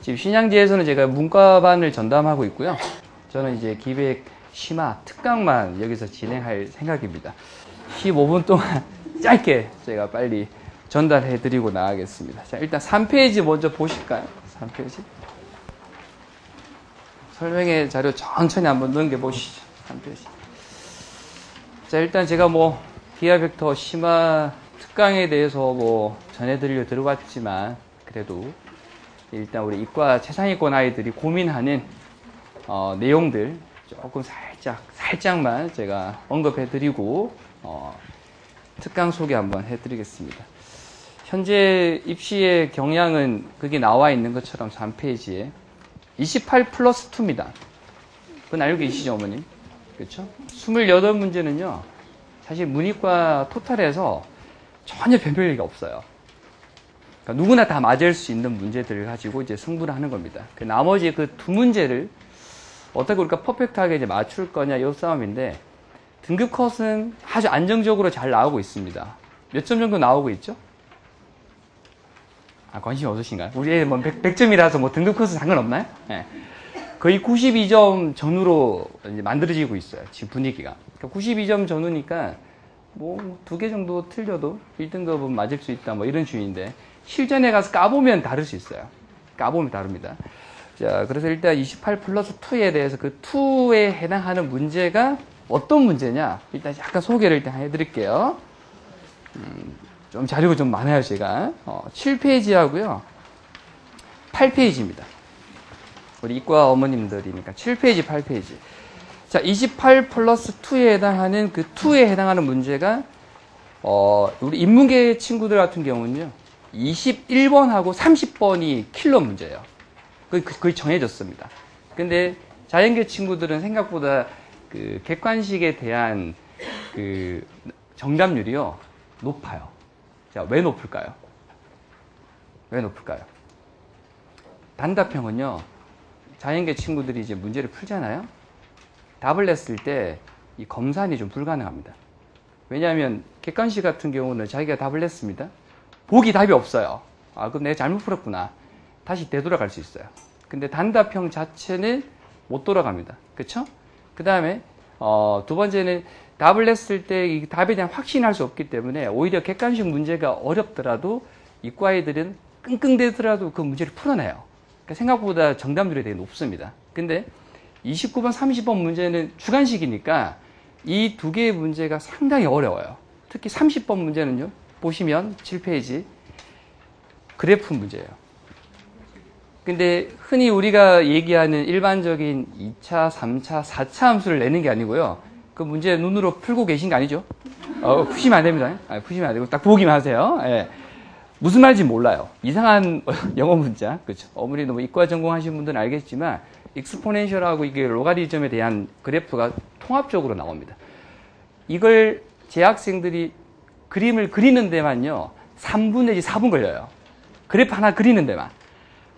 지금 신양지에서는 제가 문과반을 전담하고 있고요. 저는 이제 기획, 심화, 특강만 여기서 진행할 생각입니다. 15분 동안 짧게 제가 빨리 전달해 드리고 나가겠습니다. 자, 일단 3페이지 먼저 보실까요? 3페이지. 설명의 자료 천천히 한번 넘겨보시죠. 3페이지. 자, 일단 제가 뭐 기하 벡터 심화 특강에 대해서 뭐 전해드리려 들어왔지만 그래도 일단 우리 이과 최상위권 아이들이 고민하는 내용들 조금 살짝만 제가 언급해드리고 특강 소개 한번 해드리겠습니다. 현재 입시의 경향은 그게 나와 있는 것처럼 3페이지에 28 플러스 2입니다. 그건 알고 계시죠, 어머님? 그렇죠? 28문제는요, 사실 문이과 토탈에서 전혀 변별력이 없어요. 그러니까 누구나 다 맞을 수 있는 문제들을 가지고 이제 승부를 하는 겁니다. 그 나머지 그 두 문제를 어떻게 우리가 퍼펙트하게 이제 맞출 거냐, 이 싸움인데, 등급 컷은 아주 안정적으로 잘 나오고 있습니다. 몇 점 정도 나오고 있죠? 관심이 없으신가요? 우리 애 뭐 100점이라서 뭐 등급 컷은 상관없나요? 네. 거의 92점 전후로 이제 만들어지고 있어요. 지금 분위기가. 그러니까 92점 전후니까 뭐 2개 정도 틀려도 1등급은 맞을 수 있다. 뭐 이런 주의인데 실전에 가서 까보면 다를 수 있어요. 까보면 다릅니다. 자, 그래서 일단 28 플러스 2에 대해서 그 2에 해당하는 문제가 어떤 문제냐? 일단 약간 소개를 일단 해드릴게요. 좀 자료가 좀 많아요, 제가. 7페이지 하고요. 8페이지입니다. 우리 이과 어머님들이니까 7페이지, 8페이지. 자, 28 플러스 2에 해당하는 그 2에 해당하는 문제가 우리 인문계 친구들 같은 경우는요. 21번하고 30번이 킬러 문제예요. 거의 정해졌습니다. 근데 자연계 친구들은 생각보다 그 객관식에 대한 그 정답률이요. 높아요. 자, 왜 높을까요? 왜 높을까요? 단답형은요. 자연계 친구들이 이제 문제를 풀잖아요. 답을 냈을 때 이 검산이 좀 불가능합니다. 왜냐하면 객관식 같은 경우는 자기가 답을 냈습니다. 보기 답이 없어요. 그럼 내가 잘못 풀었구나. 다시 되돌아갈 수 있어요. 근데 단답형 자체는 못 돌아갑니다. 그쵸? 그 다음에 두 번째는 답을 냈을 때 이 답에 대한 확신할 수 없기 때문에 오히려 객관식 문제가 어렵더라도 이과 아이들은 끙끙대더라도 그 문제를 풀어내요. 그러니까 생각보다 정답률이 되게 높습니다. 근데 29번, 30번 문제는 주관식이니까 이 두 개의 문제가 상당히 어려워요. 특히 30번 문제는요. 보시면 7페이지 그래프 문제예요. 근데 흔히 우리가 얘기하는 일반적인 2차, 3차, 4차 함수를 내는 게 아니고요. 그 문제 눈으로 풀고 계신 거 아니죠? 푸시면 안 됩니다. 푸시면 안 되고 딱 보기만 하세요. 예. 무슨 말인지 몰라요. 이상한 영어 문자. 그렇죠. 어머니도 뭐 이과 전공하신 분들은 알겠지만 익스포넨셜하고 이게 로가리즘에 대한 그래프가 통합적으로 나옵니다. 이걸 재학생들이 그림을 그리는 데만요. 3분 내지 4분 걸려요. 그래프 하나 그리는 데만.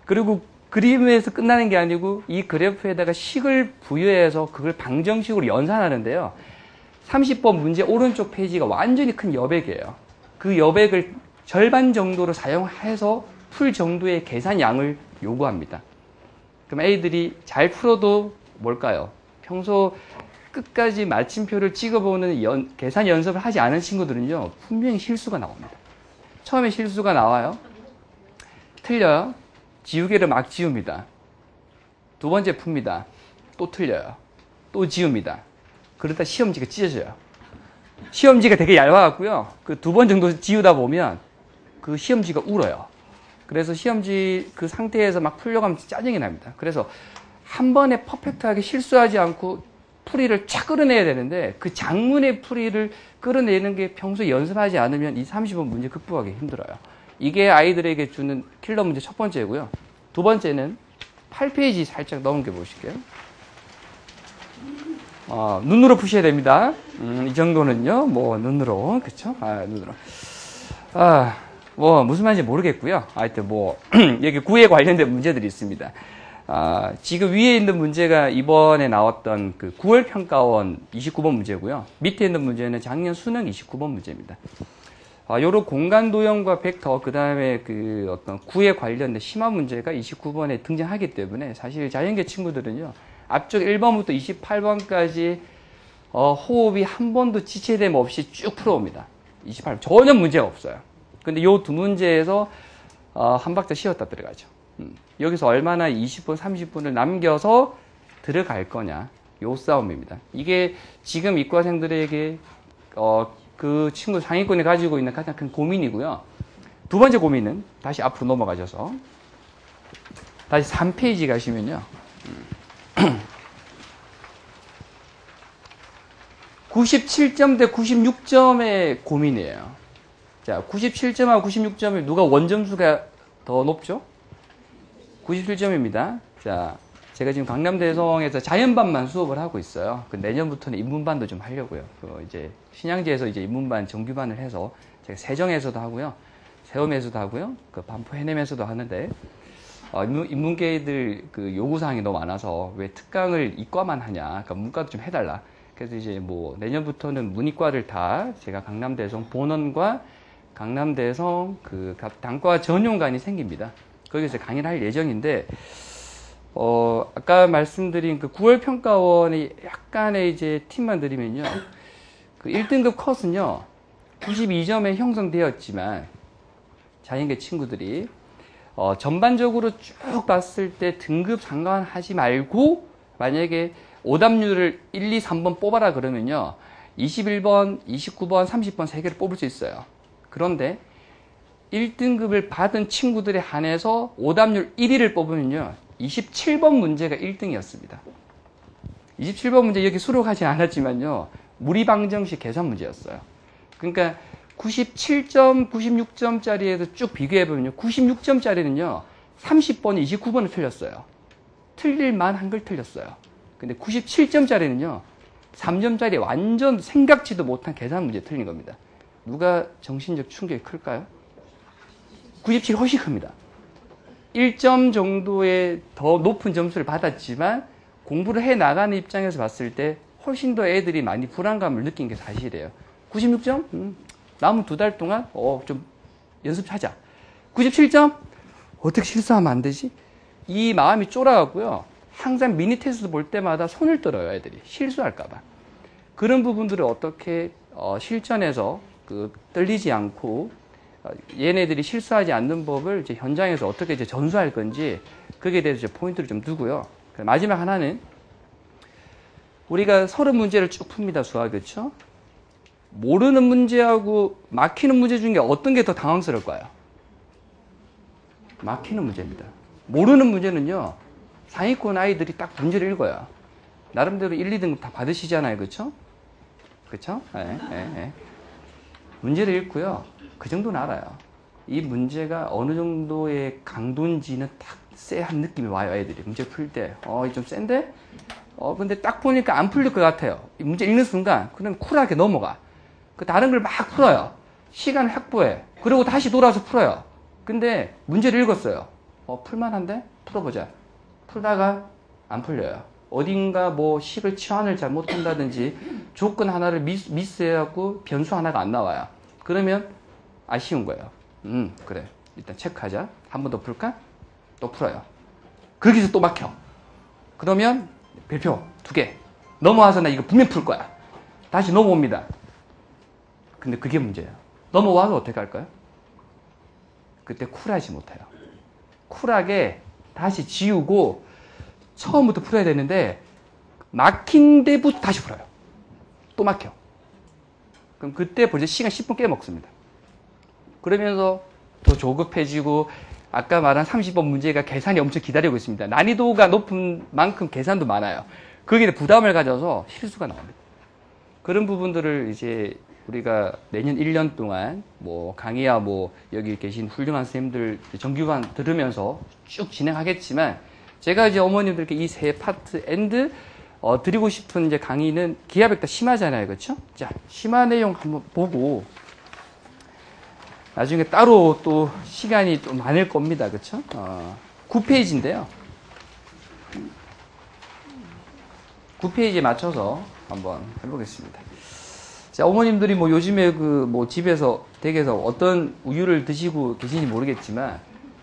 그리고 그림에서 끝나는 게 아니고 이 그래프에다가 식을 부여해서 그걸 방정식으로 연산하는데요. 30번 문제 오른쪽 페이지가 완전히 큰 여백이에요. 그 여백을 절반 정도로 사용해서 풀 정도의 계산 양을 요구합니다. 그럼 A들이 잘 풀어도 뭘까요? 평소 끝까지 마침표를 찍어보는 계산 연습을 하지 않은 친구들은요. 분명히 실수가 나옵니다. 처음에 실수가 나와요. 틀려요. 지우개를 막 지웁니다. 두 번째 풉니다. 또 틀려요. 또 지웁니다. 그러다 시험지가 찢어져요. 시험지가 되게 얇아갖고요. 그 2번 정도 지우다 보면 그 시험지가 울어요. 그래서 시험지 그 상태에서 막 풀려고 하면 짜증이 납니다. 그래서 한 번에 퍼펙트하게 실수하지 않고 풀이를 쫙 끌어내야 되는데 그 장문의 풀이를 끌어내는 게 평소에 연습하지 않으면 이 30번 문제 극복하기 힘들어요. 이게 아이들에게 주는 킬러 문제 첫 번째고요. 두 번째는 8페이지 살짝 넘겨 보실게요. 눈으로 푸셔야 됩니다. 이 정도는요, 뭐, 눈으로. 그쵸? 눈으로. 뭐, 무슨 말인지 모르겠고요. 하여튼 뭐, 여기 구에 관련된 문제들이 있습니다. 지금 위에 있는 문제가 이번에 나왔던 그 9월 평가원 29번 문제고요. 밑에 있는 문제는 작년 수능 29번 문제입니다. 요런 공간 도형과 벡터, 그 다음에 그 어떤 구에 관련된 심화 문제가 29번에 등장하기 때문에 사실 자연계 친구들은요, 앞쪽 1번부터 28번까지 호흡이 한 번도 지체됨 없이 쭉 풀어옵니다. 28번 전혀 문제가 없어요. 근데 요 두 문제에서 한 박자 쉬었다 들어가죠. 여기서 얼마나 20분, 30분을 남겨서 들어갈 거냐, 요 싸움입니다. 이게 지금 이과생들에게 그 친구 상위권이 가지고 있는 가장 큰 고민이고요. 두 번째 고민은 다시 앞으로 넘어가셔서 다시 3페이지 가시면요. 97점 대 96점의 고민이에요. 자, 97점하고 96점이 누가 원점수가 더 높죠? 97점입니다. 자, 제가 지금 강남대성에서 자연반만 수업을 하고 있어요. 내년부터는 인문반도 좀 하려고요. 이제 신양지에서 이제 인문반 정규반을 해서 제가 세정에서도 하고요, 세움에서도 하고요, 그 반포 해냄에서도 하는데 인문계들 그 요구사항이 너무 많아서 왜 특강을 이과만 하냐, 그러니까 문과도 좀 해달라. 그래서 이제 뭐 내년부터는 문이과를 다 제가 강남대성 본원과 강남대성 그 단과 전용관이 생깁니다. 거기서 강의를 할 예정인데, 아까 말씀드린 그 9월 평가원의 약간의 이제 팁만 드리면요. 그 1등급 컷은요, 92점에 형성되었지만, 자연계 친구들이, 전반적으로 쭉 봤을 때 등급 상관하지 말고, 만약에 오답률을 1, 2, 3번 뽑아라 그러면요, 21번, 29번, 30번 3개를 뽑을 수 있어요. 그런데 1등급을 받은 친구들에 한해서 오답률 1위를 뽑으면요, 27번 문제가 1등이었습니다. 27번 문제 여기 수록하진 않았지만요, 무리방정식 계산 문제였어요. 그러니까 97점, 96점짜리에서 쭉 비교해보면요, 96점짜리는요, 30번, 29번을 틀렸어요. 틀릴만 한 걸 틀렸어요. 근데 97점짜리는요, 3점짜리 완전 생각지도 못한 계산 문제 틀린 겁니다. 누가 정신적 충격이 클까요? 97이 훨씬 큽니다. 1점 정도의 더 높은 점수를 받았지만 공부를 해 나가는 입장에서 봤을 때 훨씬 더 애들이 많이 불안감을 느낀 게 사실이에요. 96점? 남은 2달 동안 좀 연습하자. 97점? 어떻게 실수하면 안 되지? 이 마음이 쫄아갖고요, 항상 미니 테스트 볼 때마다 손을 떨어요, 애들이. 실수할까봐. 그런 부분들을 어떻게 실전에서 떨리지 않고 얘네들이 실수하지 않는 법을 이제 현장에서 어떻게 이제 전수할 건지, 거기에 대해서 이제 포인트를 좀 두고요. 마지막 하나는, 우리가 30문제를 쭉 풉니다, 수학, 그렇죠? 모르는 문제하고 막히는 문제 중에 어떤 게 더 당황스러울까요? 막히는 문제입니다. 모르는 문제는요, 상위권 아이들이 딱 문제를 읽어요. 나름대로 1, 2등급 다 받으시잖아요, 그렇죠? 그렇죠? 네. 문제를 읽고요, 그 정도는 알아요. 이 문제가 어느 정도의 강도인지는 딱 쎄한 느낌이 와요, 애들이. 문제 풀 때. 좀 센데? 근데 딱 보니까 안 풀릴 것 같아요. 이 문제 읽는 순간, 그럼 쿨하게 넘어가. 그 다른 걸 막 풀어요. 시간을 확보해. 그리고 다시 돌아서 풀어요. 근데 문제를 읽었어요. 풀만한데? 풀어보자. 풀다가 안 풀려요. 어딘가 뭐 식을 치환을 잘못한다든지 조건 하나를 미스해갖고 변수 하나가 안 나와요. 그러면 아쉬운 거예요. 그래. 일단 체크하자. 한 번 더 풀까? 또 풀어요. 거기서 또 막혀. 그러면 별표 2개. 넘어와서 나 이거 분명 풀 거야. 다시 넘어옵니다. 근데 그게 문제예요. 넘어와서 어떻게 할까요? 그때 쿨하지 못해요. 쿨하게 다시 지우고 처음부터 풀어야 되는데 막힌 데부터 다시 풀어요. 또 막혀. 그럼 그때 벌써 시간 10분 깨먹습니다. 그러면서 더 조급해지고, 아까 말한 30번 문제가 계산이 엄청 기다리고 있습니다. 난이도가 높은 만큼 계산도 많아요. 거기에 부담을 가져서 실수가 나옵니다. 그런 부분들을 이제 우리가 내년 1년 동안 뭐 강의야 뭐 여기 계신 훌륭한 선생님들 정규반 들으면서 쭉 진행하겠지만, 제가 이제 어머님들께 이 세 파트 앤드 드리고 싶은 이제 강의는 기하백다 심화잖아요, 그렇죠? 자, 심화 내용 한번 보고 나중에 따로 또 시간이 좀 많을 겁니다, 그렇죠? 9페이지인데요. 9페이지에 맞춰서 한번 해보겠습니다. 자, 어머님들이 뭐 요즘에 그 뭐 집에서 댁에서 어떤 우유를 드시고 계신지 모르겠지만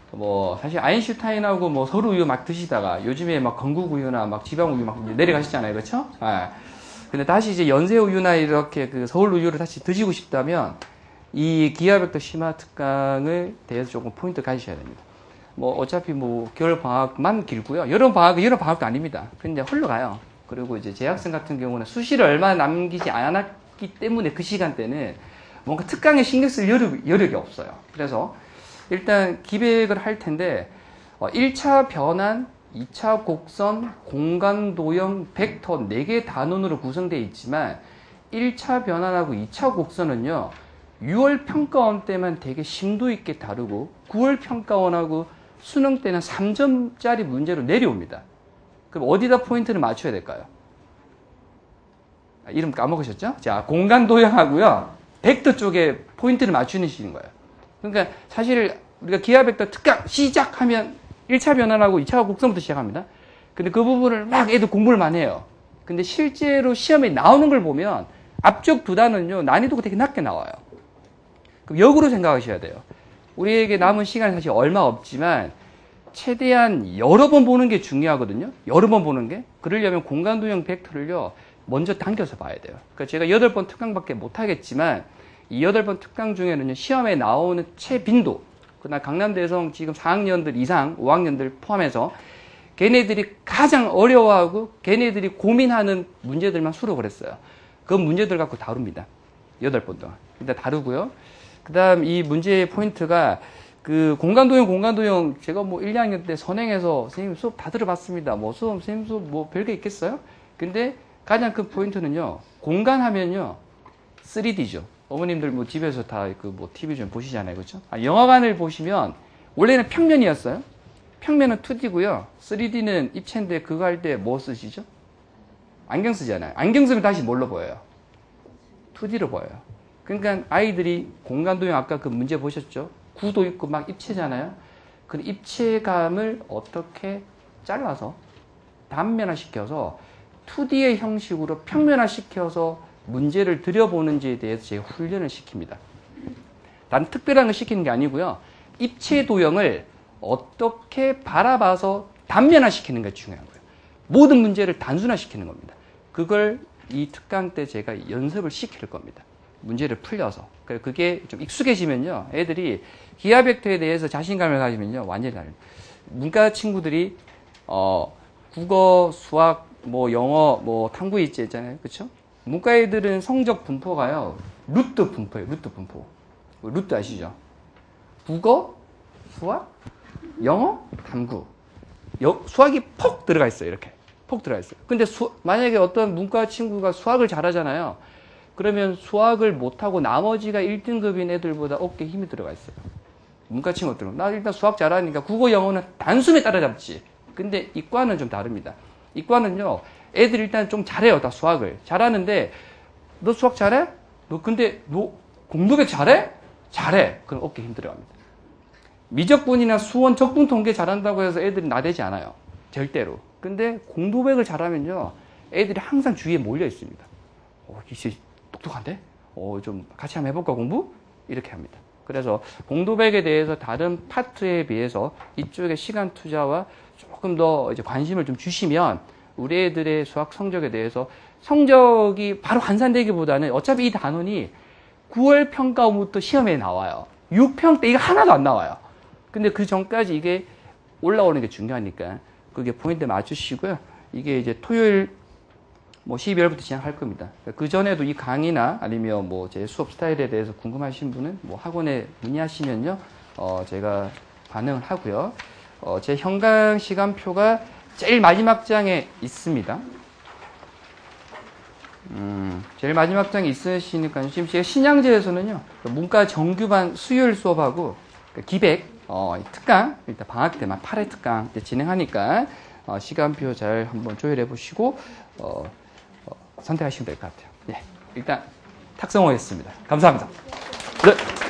뭐 사실 아인슈타인하고 뭐 서울 우유 막 드시다가 요즘에 막 건국 우유나 막 지방 우유 막 내려가시잖아요, 그렇죠? 아. 근데 다시 이제 연세 우유나 이렇게 그 서울 우유를 다시 드시고 싶다면 이 기아백터 심화 특강을 대해서 조금 포인트 가지셔야 됩니다. 뭐 어차피 뭐 겨울 방학만 길고요, 여름 방학도 아닙니다. 근데 흘러가요. 그리고 이제 재학생 같은 경우는 수시를 얼마 남기지 않았기 때문에 그 시간대는 뭔가 특강에 신경 쓸 여력이 없어요. 그래서 일단 기백을 할 텐데 1차 변환, 2차 곡선, 공간 도형, 벡터 4개 단원으로 구성되어 있지만 1차 변환하고 2차 곡선은요 6월 평가원 때만 되게 심도 있게 다루고 9월 평가원하고 수능 때는 3점짜리 문제로 내려옵니다. 그럼 어디다 포인트를 맞춰야 될까요? 이름 까먹으셨죠? 자, 공간 도형하고요 벡터 쪽에 포인트를 맞추시는 거예요. 그러니까 사실 우리가 기하벡터 특강 시작하면 1차 변환하고 2차 곡선부터 시작합니다. 근데 그 부분을 막 애들 공부를 많이 해요. 근데 실제로 시험에 나오는 걸 보면 앞쪽 두 단은요 난이도가 되게 낮게 나와요. 그럼 역으로 생각하셔야 돼요. 우리에게 남은 시간이 사실 얼마 없지만 최대한 여러 번 보는 게 중요하거든요. 여러 번 보는 게. 그러려면 공간도형 벡터를요 먼저 당겨서 봐야 돼요. 그러니까 제가 8번 특강밖에 못 하겠지만 이 8번 특강 중에는요 시험에 나오는 최빈도, 그다음 강남대성 지금 4학년들 이상 5학년들 포함해서 걔네들이 가장 어려워하고 걔네들이 고민하는 문제들만 수록을 했어요. 그 문제들 갖고 다룹니다. 8번 동안 일단 다루고요. 그 다음 이 문제의 포인트가 그 공간도형 제가 뭐 1, 2학년 때 선행해서 선생님 수업 다 들어봤습니다. 뭐 선생님 수업 뭐 별게 있겠어요? 근데 가장 큰 포인트는요 공간하면요 3D죠. 어머님들 뭐 집에서 다 그 뭐 TV 좀 보시잖아요, 그렇죠? 영화관을 보시면 원래는 평면이었어요. 평면은 2D고요. 3D는 입체인데 그거 할 때 뭐 쓰시죠? 안경 쓰잖아요. 안경 쓰면 다시 뭘로 보여요? 2D로 보여요. 그러니까 아이들이 공간도형 아까 그 문제 보셨죠? 구도 있고 막 입체잖아요. 그 입체감을 어떻게 잘라서 단면화시켜서 2D의 형식으로 평면화시켜서 문제를 들여보는지에 대해서 제가 훈련을 시킵니다. 단 특별한 걸 시키는 게 아니고요. 입체 도형을 어떻게 바라봐서 단면화시키는 게 중요한 거예요. 모든 문제를 단순화시키는 겁니다. 그걸 이 특강 때 제가 연습을 시킬 겁니다. 문제를 풀려서. 그게 좀 익숙해지면요. 애들이 기하벡터에 대해서 자신감을 가지면요. 완전히 다릅니다. 문과 친구들이 국어, 수학, 뭐 영어, 뭐 탐구 일지 있잖아요. 그렇죠? 문과 애들은 성적 분포가요. 루트 분포예요. 루트 분포. 루트 아시죠? 국어, 수학, 영어, 탐구. 수학이 폭 들어가 있어요. 이렇게. 폭 들어가 있어요. 근데 만약에 어떤 문과 친구가 수학을 잘하잖아요. 그러면 수학을 못하고 나머지가 1등급인 애들보다 어깨에 힘이 들어가 있어요. 문과 친구들은. 나 일단 수학 잘하니까 국어, 영어는 단숨에 따라잡지. 근데 이과는 좀 다릅니다. 이과는요. 애들 일단 좀 잘해요. 다 수학을. 잘하는데 너 수학 잘해? 너 공도백 잘해? 잘해. 그럼 어깨에 힘 들어갑니다. 미적분이나 수원, 적분 통계 잘한다고 해서 애들이 나대지 않아요. 절대로. 근데 공도백을 잘하면요. 애들이 항상 주위에 몰려 있습니다. 이씨 똑똑한데? 좀 같이 한번 해볼까 공부? 이렇게 합니다. 그래서 공도백에 대해서 다른 파트에 비해서 이쪽에 시간 투자와 조금 더 이제 관심을 좀 주시면 우리 애들의 수학 성적에 대해서 성적이 바로 환산되기보다는 어차피 이 단원이 9월 평가부터 시험에 나와요. 6평 때 이거 하나도 안 나와요. 근데 그 전까지 이게 올라오는 게 중요하니까 그게 포인트 맞추시고요. 이게 이제 토요일 뭐 12월부터 시작할 겁니다. 그 전에도 이 강의나 아니면 뭐 제 수업 스타일에 대해서 궁금하신 분은 뭐 학원에 문의하시면요. 제가 반응을 하고요. 제 현강 시간표가 제일 마지막 장에 있습니다. 제일 마지막 장에 있으시니까 지금 제가 신양제에서는요. 문과 정규반 수요일 수업하고 기백 특강 일단 방학 때만 8회 특강 진행하니까 시간표 잘 한번 조율해 보시고 선택하시면 될 것 같아요. 예, 일단 탁성호였습니다. 감사합니다. 네.